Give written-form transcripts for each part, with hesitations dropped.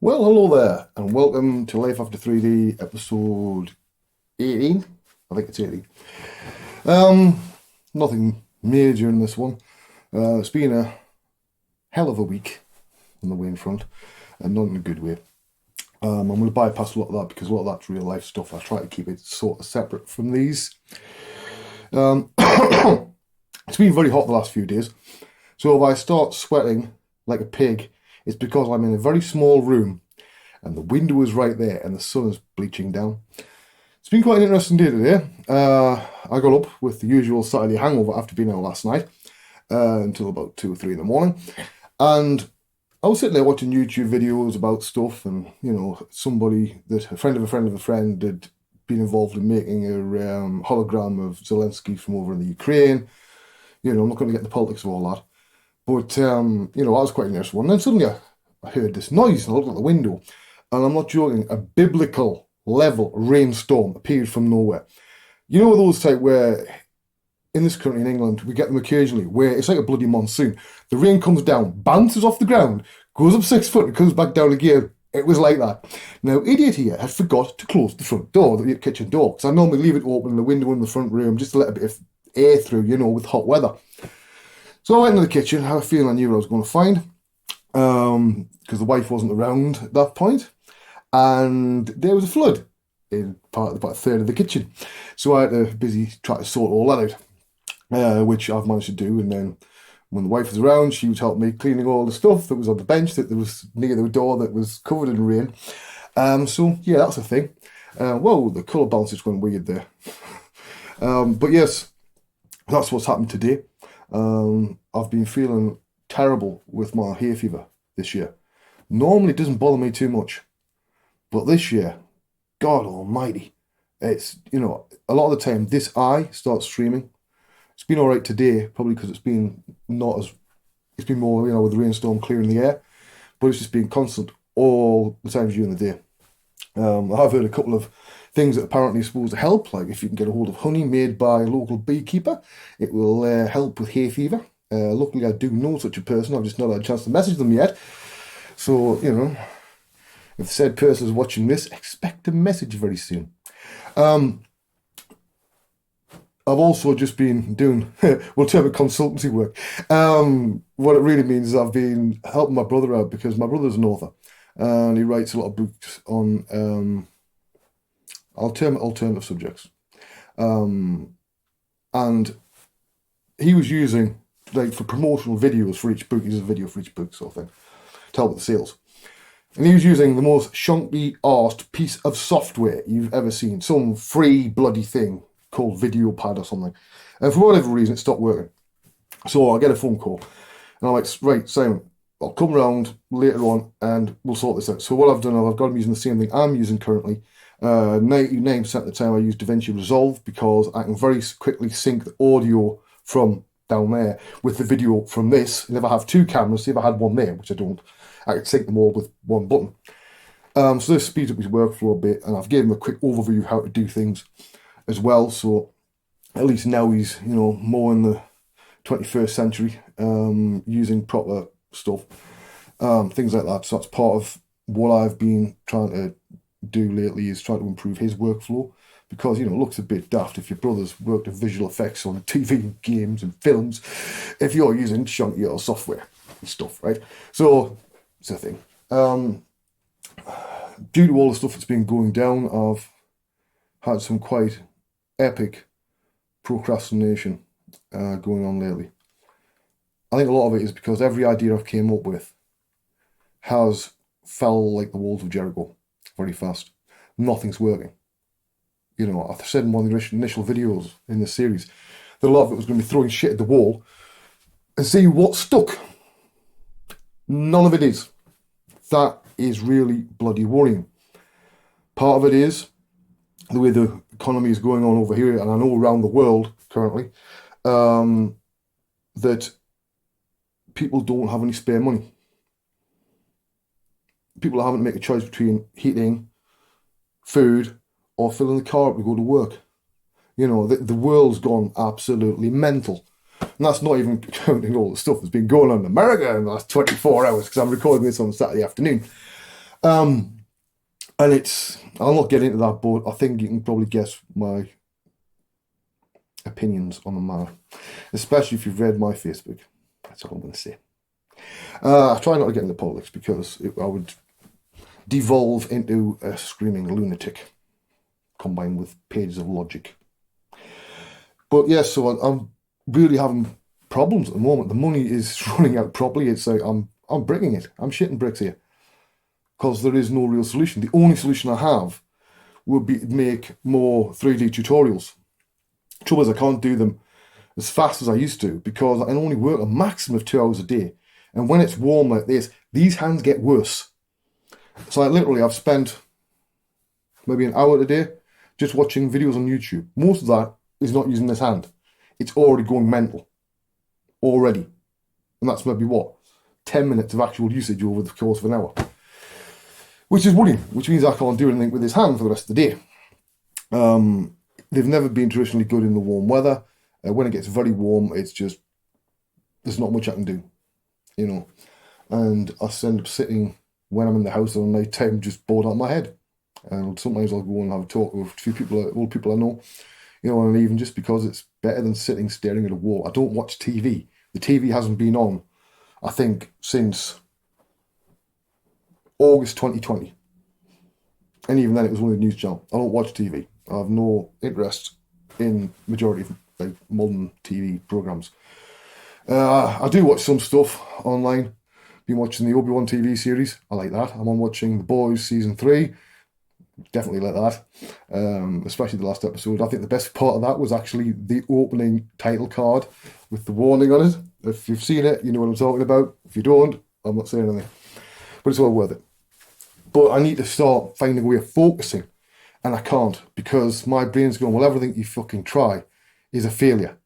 Well, hello there, and welcome to Life After 3D episode 18. I think it's 18. Um, Nothing major in this one. It's been a hell of a week on the Wayne front, and not in a good way. I'm going to bypass a lot of that because a lot of that's real life stuff. I try to keep it sort of separate from these. It's been very hot the last few days, so if I start sweating like a pig, it's because I'm in a very small room and the window is right there and the sun is bleaching down. It's been quite an interesting day today. I got up with the usual Saturday hangover after being out last night until about 2 or 3 in the morning. And I was sitting there watching YouTube videos about stuff, and somebody that a friend of a friend of a friend had been involved in making a hologram of Zelensky from over in the Ukraine. I'm not going to get the politics of all that. But, I was quite interested in one. And then suddenly I heard this noise and I looked out the window. And I'm not joking, a biblical level rainstorm appeared from nowhere. You know those type where, in this country, in England, we get them occasionally, where it's like a bloody monsoon. The rain comes down, bounces off the ground, goes up 6 foot and comes back down again. It was like that. Now, idiot here had forgot to close the front door, the kitchen door, because I normally leave it open in the window in the front room just to let a bit of air through, with hot weather. So I went into the kitchen, had a feeling I knew what I was going to find, because the wife wasn't around at that point, and there was a flood in about a third of the kitchen. So I had to busy try to sort all that out, which I've managed to do, and then when the wife was around, she was helping me cleaning all the stuff that was on the bench that was near the door that was covered in rain. So yeah, that's a thing. Whoa, the colour balance is going weird there. But yes, that's what's happened today. I've been feeling terrible with my hay fever this year. Normally it doesn't bother me too much, but this year, God almighty, it's, a lot of the time this eye starts streaming. It's been all right today, probably because it's been more, with the rainstorm clearing the air, but it's just been constant all the times during the day. I have heard a couple of things that apparently are supposed to help, like if you can get a hold of honey made by a local beekeeper, it will help with hay fever. Luckily, I do know such a person. I've just not had a chance to message them yet. So, if said person is watching this, expect a message very soon. I've also just been doing, we'll term it consultancy work. What it really means is I've been helping my brother out because my brother's an author and he writes a lot of books on alternative subjects. And he was using, like, for promotional videos for each book, he does a video for each book sort of thing, to help with the sales. And he was using the most shonky-arsed piece of software you've ever seen, some free bloody thing called VideoPad or something. And for whatever reason, it stopped working. So I get a phone call, and I'm like, right, Simon, I'll come round later on and we'll sort this out. So what I've done, I've got him using the same thing I'm using currently. 99% of the time I use DaVinci Resolve because I can very quickly sync the audio from down there with the video from this. And if I have two cameras, see if I had one there, which I don't, I could sync them all with one button. So this speeds up his workflow a bit, and I've given him a quick overview of how to do things as well. So at least now he's, more in the 21st century, using proper stuff, things like that. So that's part of what I've been trying to do lately, is try to improve his workflow, because it looks a bit daft if your brother's worked in visual effects on TV, games and films, if you're using chunkier software and stuff, right? So it's a thing. Due to all the stuff that's been going down, I've had some quite epic procrastination going on lately. I think a lot of it is because every idea I've came up with has fell like the walls of Jericho very fast. Nothing's working. I said in one of the initial videos in this series that a lot of it was going to be throwing shit at the wall and see what stuck. None of it is. That is really bloody worrying. Part of it is the way the economy is going on over here, and I know around the world currently, that people don't have any spare money. People are having to make a choice between heating, food, or filling the car up to go to work. The world's gone absolutely mental. And that's not even counting all the stuff that's been going on in America in the last 24 hours, because I'm recording this on Saturday afternoon. Um, and I'll not get into that, but I think you can probably guess my opinions on the matter, especially if you've read my Facebook. That's all I'm going to say. I try not to get into politics because I would devolve into a screaming lunatic combined with pages of logic. But yes, so I'm really having problems at the moment. The money is running out properly. It's like I'm breaking it. I'm shitting bricks here because there is no real solution. The only solution I have would be to make more 3D tutorials. Trouble is, I can't do them as fast as I used to because I can only work a maximum of 2 hours a day. And when it's warm like this, these hands get worse. So I've spent maybe an hour a day just watching videos on YouTube. Most of that is not using this hand. It's already going mental. Already. And that's maybe 10 minutes of actual usage over the course of an hour. Which is worrying, which means I can't do anything with this hand for the rest of the day. They've never been traditionally good in the warm weather. When it gets very warm, it's just, there's not much I can do, you know. And I end up sitting, when I'm in the house at night time, just bored out of my head. And sometimes I'll go and have a talk with a few people, old people I know, you know, and even just because it's better than sitting staring at a wall. I don't watch TV. The TV hasn't been on, I think, since August 2020. And even then, it was only a news channel. I don't watch TV. I have no interest in majority of like modern TV programs. I do watch some stuff online. Been watching the Obi-Wan TV series. I like that. I'm on watching The Boys season 3. Definitely like that. Especially the last episode. I think the best part of that was actually the opening title card with the warning on it. If you've seen it, you know what I'm talking about. If you don't, I'm not saying anything. But it's all worth it. But I need to start finding a way of focusing. And I can't because my brain's going, well, everything you fucking try is a failure.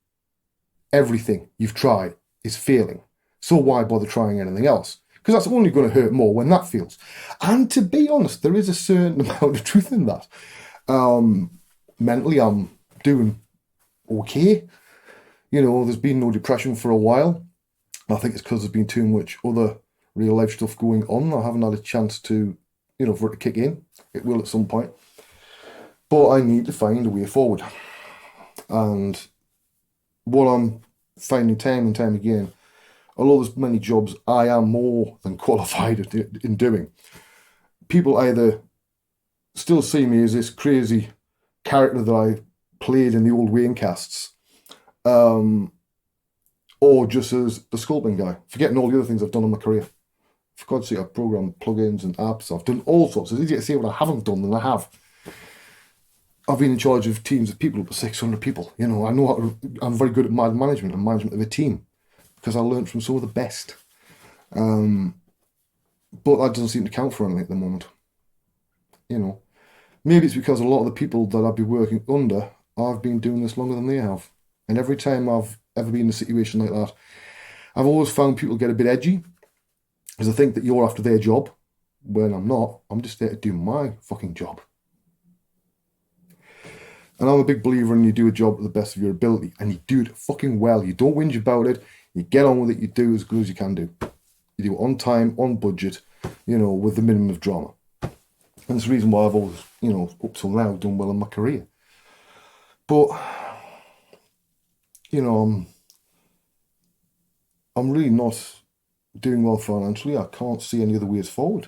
Everything you've tried is failing. So why bother trying anything else? Because that's only going to hurt more when that fails. And to be honest, there is a certain amount of truth in that. Mentally, I'm doing okay. You know, there's been no depression for a while. I think it's because there's been too much other real life stuff going on. I haven't had a chance to, you know, for it to kick in. It will at some point. But I need to find a way forward. And what I'm finding time and time again, although there's many jobs I am more than qualified in doing, people either still see me as this crazy character that I played in the old Wayne casts, or just as the sculpting guy, forgetting all the other things I've done in my career. For God's sake, I've programmed plugins and apps. I've done all sorts. It's easier to say what I haven't done than I have. I've been in charge of teams of people, up to 600 people. You know, I'm very good at management and management of a team because I learned from some of the best. But that doesn't seem to count for anything at the moment. You know, maybe it's because a lot of the people that I've been working under, I've been doing this longer than they have. And every time I've ever been in a situation like that, I've always found people get a bit edgy because I think that you're after their job when I'm not. I'm just there to do my fucking job. And I'm a big believer in you do a job to the best of your ability and you do it fucking well. You don't whinge about it. You get on with it. You do as good as you can do. You do it on time, on budget, you know, with the minimum of drama. And it's the reason why I've always, you know, up till now done well in my career. But, you know, I'm really not doing well financially. I can't see any other ways forward.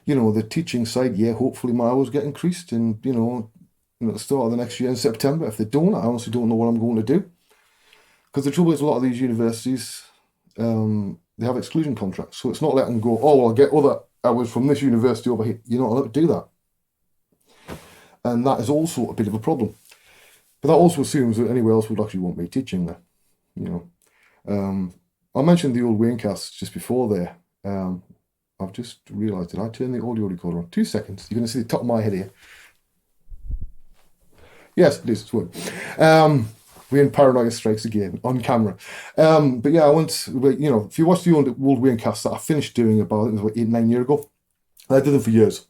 You know, the teaching side, yeah, hopefully my hours get increased and, you know, at the start of the next year in September. If they don't, I honestly don't know what I'm going to do. Because the trouble is, a lot of these universities, they have exclusion contracts. So it's not letting them go, oh, well, I'll get other hours from this university over here. You're not allowed to do that. And that is also a bit of a problem. But that also assumes that anyone else would actually want me teaching there. You know, I mentioned the old Waynecasts just before there. I've just realised, did I turn the audio recorder on? 2 seconds. You're going to see the top of my head here. Yes, it is. It's working. We're in Paranoia Strikes Again on camera. But yeah, I went, you know, if you watch the old Waynecasts that I finished doing about, I think it was about 8-9 years ago, I did them for years.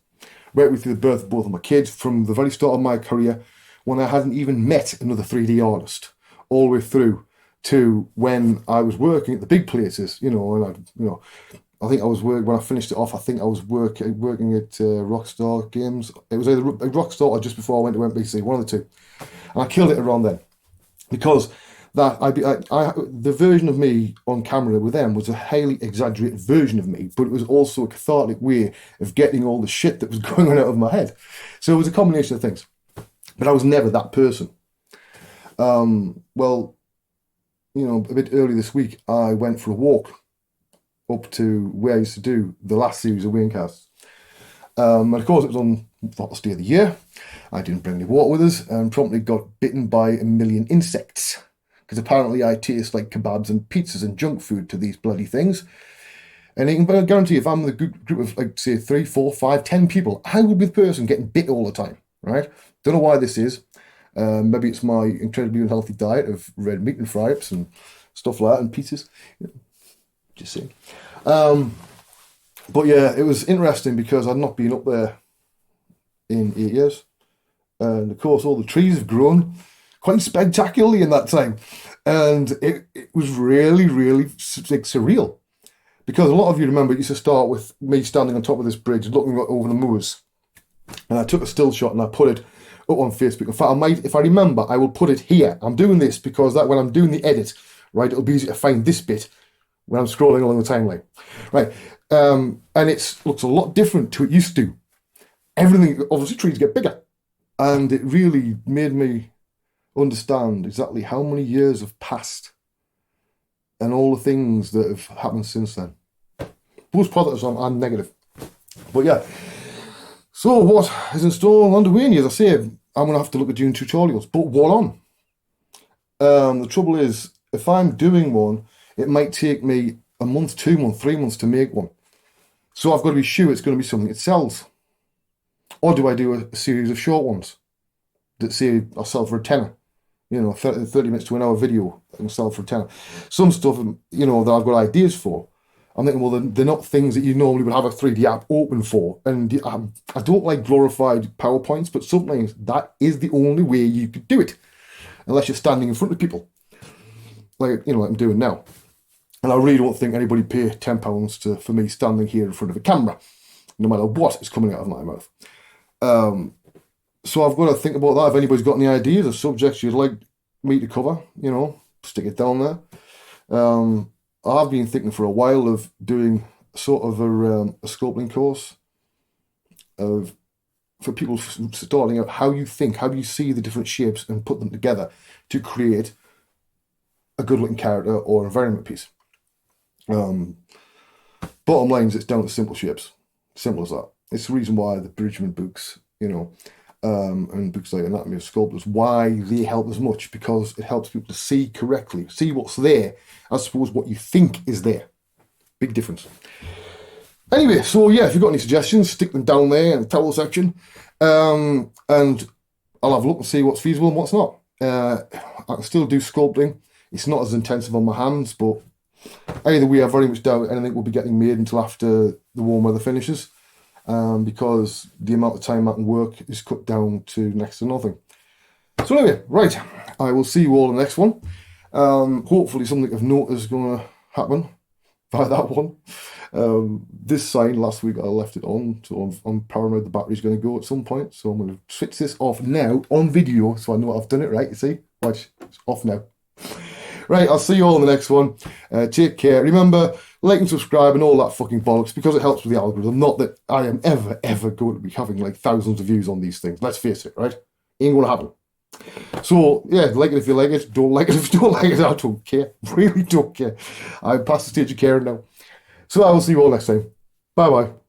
Right through the birth of both of my kids, from the very start of my career, when I hadn't even met another 3D artist, all the way through to when I was working at the big places, you know, and I think I was working when I finished it off. I think I was working at Rockstar Games. It was either Rockstar or just before I went to NBC, one of the two. And I killed it around then because the version of me on camera with them was a highly exaggerated version of me, but it was also a cathartic way of getting all the shit that was going on out of my head. So it was a combination of things. But I was never that person. Well, a bit early this week, I went for a walk up to where I used to do the last series of Wayncasts. And of course, it was on the hottest day of the year. I didn't bring any water with us and promptly got bitten by a million insects. Because apparently I taste like kebabs and pizzas and junk food to these bloody things. And I can guarantee if I'm with a group of, like, say, 3, 4, 5, 10 people, I would be the person getting bit all the time, right? Don't know why this is. Maybe it's my incredibly unhealthy diet of red meat and fry-ups and stuff like that and pizzas. Just saying. But yeah, it was interesting because I'd not been up there in 8 years. And of course, all the trees have grown quite spectacularly in that time. And it was really, really surreal. Because a lot of you remember it used to start with me standing on top of this bridge looking over the moors. And I took a still shot and I put it up on Facebook. In fact, if I remember, I will put it here. I'm doing this because that when I'm doing the edit, right, it'll be easy to find this bit when I'm scrolling along the timeline. Right. And it looks a lot different to it used to. Everything, obviously trees get bigger. And it really made me understand exactly how many years have passed and all the things that have happened since then. Both positives and negative. But yeah. So what is in store on the way? As I say, I'm going to have to look at doing tutorials. But what on? The trouble is, if I'm doing one, it might take me a month, 2 months, 3 months to make one. So I've got to be sure it's going to be something that sells. Or do I do a series of short ones that say I'll sell for a tenner? 30 minutes to an hour video I can sell for a tenner. Some stuff, that I've got ideas for. I'm thinking, well, they're not things that you normally would have a 3D app open for. And I don't like glorified PowerPoints, but sometimes that is the only way you could do it. Unless you're standing in front of people. Like I'm doing now. And I really don't think anybody pay £10 for me standing here in front of a camera, no matter what is coming out of my mouth. So I've got to think about that. If anybody's got any ideas or subjects you'd like me to cover, stick it down there. I've been thinking for a while of doing sort of a sculpting course for people starting out how you think, how you see the different shapes and put them together to create a good looking character or environment piece. Bottom line is it's down to simple shapes. Simple as that. It's the reason why the Bridgman books, and books like Anatomy of Sculptors, why they help as much, because it helps people to see correctly, see what's there, as opposed to what you think is there. Big difference. Anyway, so yeah, if you've got any suggestions, stick them down there in the towel section, and I'll have a look and see what's feasible and what's not. I can still do sculpting. It's not as intensive on my hands, but either way, I very much doubt anything will be getting made until after the warm weather finishes. Because the amount of time I can work is cut down to next to nothing. So anyway, right, I will see you all in the next one. Hopefully something of note is going to happen by that one. This sign last week I left it on, so I'm paranoid the battery's going to go at some point. So I'm going to switch this off now on video so I know I've done it right, you see? Watch, it's off now. Right, I'll see you all in the next one. Take care. Remember, like and subscribe and all that fucking bollocks, because it helps with the algorithm. Not that I am ever going to be having like thousands of views on these things. Let's face it, right? Ain't going to happen. So, yeah, like it if you like it. Don't like it if you don't like it. I don't care. Really don't care. I'm past the stage of caring now. So I will see you all next time. Bye-bye.